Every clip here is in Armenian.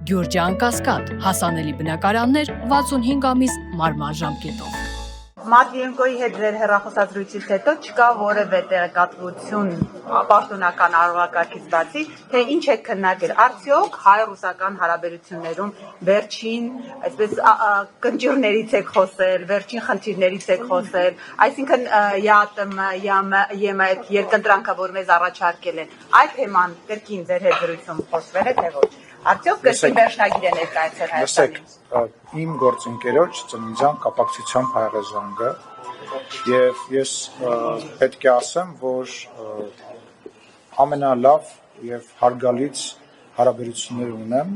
Գյուրջան Կասկադ, հասանելի բնակարաններ 65 ամիս մարման ժամկետով։ Մատվիենկոյի հետ ձեր հեռախոսազրույցից հետո չկա որևէ տեղեկատվություն պաշտոնական արարողակարգից բացի, թե ինչ է քննարկել։ Արդյոք հայ-ռուսական հարաբերություններում վերջին, այսպես կնճիռներից եք խոսել, վերջին խնդիրներից եք խոսել, այսինքն ԵԱՏՄ, այդ երկընտրանքը, որ մեզ առաջարկել են, այդ թեման կրկին ձեր հետ զրույցում խոսվել է, թե ոչ։ Արդյոք կրկին վերջնագիր է ներկայացել Հայաստանին։ Իմ գործընկերոջ ծննդյան կապակցությամբ եղել զանգը եւ ես պետք է ասեմ, որ ամենալավ եւ հարգալից հարաբերություններ ունեմ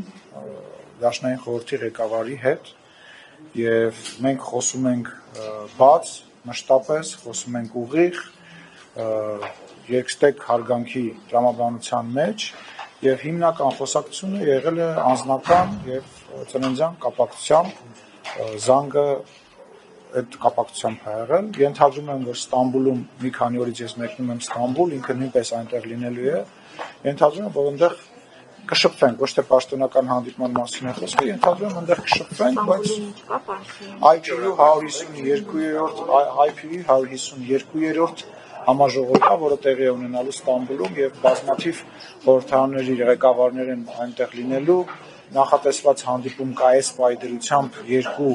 Դաշնային խորհրդի ղեկավարի հետ եւ մենք խոսում ենք բաց, մշտապես խոսում ենք ուղիղ, երկստեք հարգանքի տրամաբանության մեջ եւ հիմնական խոսակցությունը եղել է անձնական եւ ծննդյան կապակցությամբ զանգը այդ կապակցությամբ ա եղել։ Ենթադրում եմ, որ Ստամբուլում մի քանի օրից ես մեկնում եմ Ստամբուլ, ինքը նույնպես այնտեղ լինելու է։ Ենթադրում եմ, որ այնտեղ կշփվենք, ոչ թե պաշտոնական հանդիպման մասին է խոսքը, ենթադրում եմ այնտեղ կշփվենք, բայց IPU 152-րդ համաժողովը, որը տեղի է ունենալու Ստամբուլում եւ բազմաթիվ խորհրդարանների ղեկավարներ են այնտեղ լինելու, նախատեսված հանդիպում կա այս պայդրությամբ երկու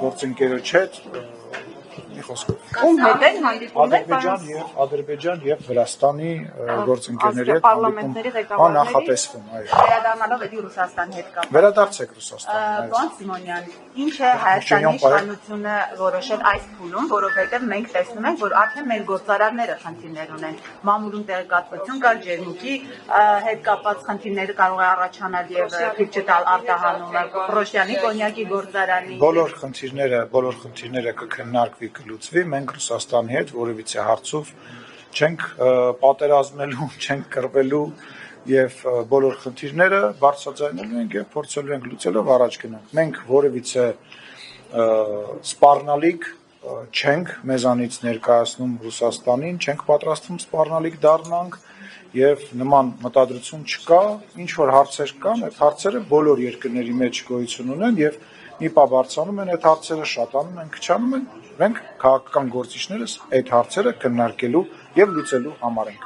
գործընկերոջ հետ, մի խոսքով։ Ում հետ են հանդիպում Ադրբեջան եւ Վրաստանի գործընկերների հետ հանդիպում նախատեսվում, այո։ Վերադառնալով էլի Ռուսաստանի հետ կապ։ Վերադարձեք Ռուսաստան, այո։ Պարոն Սիմոնյան, ինչ է Հայաստանի իշխանությունը որոշել այս փուլում, որովհետև մենք տեսնում ենք, որ արդեն մեր գործարարները խնդիրներ ունեն։ Մամուլում տեղեկատվություն կար, ջերմուկի հետ կապված խնդիրները կարող է առաջանալ եւ թույլ չտալ արտահանումը Ռոսիանի կոնյակի գործարանի։ Բոլոր խնդիրները կքննարկվի, կլուծվի, մենք Ռուսաստանի հետ որևիցե հարցով չենք պատերազմելու, չենք կռվելու եւ բոլոր խնդիրները բարձրաձայնելու ենք եւ փորձելու ենք լուծելով առաջ գնանք։ Մենք որևիցե սպառնալիք չենք մեզանից ներկայացնում Ռուսաստանին, չենք պատրաստվում սպառնալիք դառնանք եւ նման մտադրություն չկա, ինչ որ հարցեր կան, այդ հարցերը բոլոր երկրների մեջ գոյություն ունեն եւ մի պահ բարձրանում են այդ հարցերը, շատանում են, քչանում են, մենք քաղաքական գործիչներս այդ հարցերը քննարկելու եւ լուծելու համար ենք։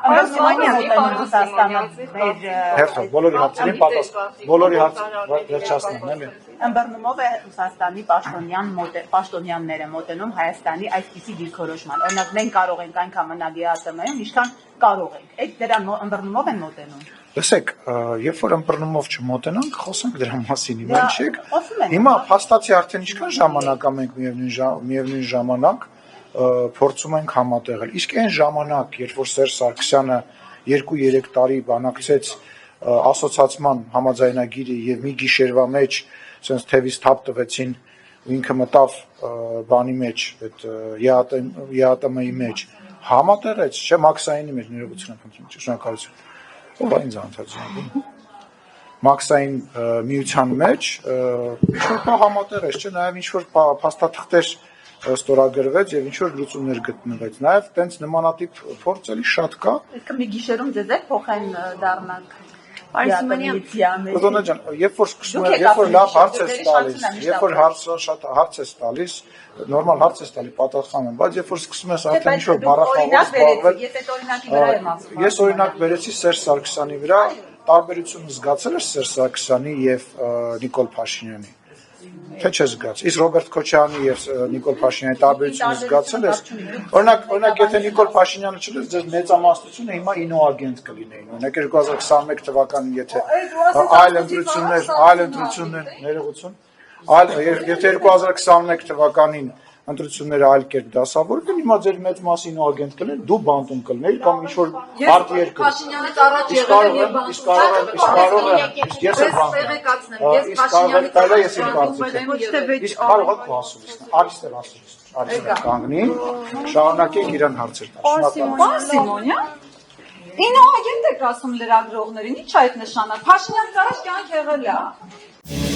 Բոլորի հարցերին պատասխան, բոլորի հարցերը վերջացնեմ, էլի։ Ըմբռնումով է Ռուսաստանի պաշտոնյաները մոտենում Հայաստանի այսպիսի դիրքորոշման։ Օրինակ մենք կարող ենք այնքան մնալ ԵԱՏՄ-ում, ինչքան կարող ենք։ Այդ դրան ըմբռնումով են մոտենում։ Լսեք, երբ որ ըմբռնումով չմոտենանք, խոսենք դրա մասին, հիմա փաստացի արդեն ինչքան ժամանակ է մենք միևնույն ժամանակ փորձում ենք համատեղել։ Իսկ այն ժամանակ, երբ որ Սերժ Սարգսյանը 2-3 տարի բանակցեց ասոցիացիան համաձայնագիրը եւ մի գիշերվա մեջ sense թևից թափ տվեցին ու ինքը մտավ բանի մեջ, այդ ԵԱՏՄ-ի մեջ, համատեղեց, չէ, Մաքսայինի մեջ ներողություն խնդրում, շնորհակալություն։ Ով այն զանթացնում։ Մաքսային միության մեջ ինչ-որ համատեղեց, չէ, նաեւ ինչ-որ փաստաթղթեր ստորագրվեց եւ ինչ-որ լուծումներ գտնվեց։ Նաեւ տենց նմանատիպ փորձ էլի շատ կա։ Իսկ մի գիշերում ձեզ եք փոխեն դառնանք։ Դոնա ջան, երբ որ լավ հարց ես տալիս, երբ որ շատ հարց ես տալիս, նորմալ հարց ես տալի, պատասխանում եմ, բայց երբ որ սկսում ես արդեն ինչ-որ բառախաղով զբաղվել, ես օրինակ բերեցի Սերժ Սարգսյանի վրա, տարբերությունը զգացել ես Սերժ Սարգսյանի եւ Նիկոլ Փաշինյանի։ Թե չես զգաց։ Իսկ Ռոբերտ Քոչարյանի եւ Նիկոլ Փաշինյանի տարբերությունը զգացել ես։ Օրինակ, եթե Նիկոլ Փաշինյանը չլեր, ձեր մեծամասնությունը հիմա ինոագենտ կլինեին։ Օրինակ 2021 թվականին, եթե այլ ընտրություններ, ներողություն, եթե 2021 թվականին ընտրությունները այլ կերպ դասավորվեն, հիմա ձեր մեծ մասի ինոագենտ կլներ, դու բանտում կլներ կամ ինչ-որ արդ երկրի։ Փաշինյանից առաջ եղել եմ եւ կարող եք ասում, արիստեր ասում, արիստեր կանգնի, շարունակեք իրան հարցեր տալ։ Պարոն Սիմոնյան, ինոագենտ եք ասում լրագրողներին, ի՞նչ է այդ նշանակը։ Փաշինյանից առաջ կյանք եղել է։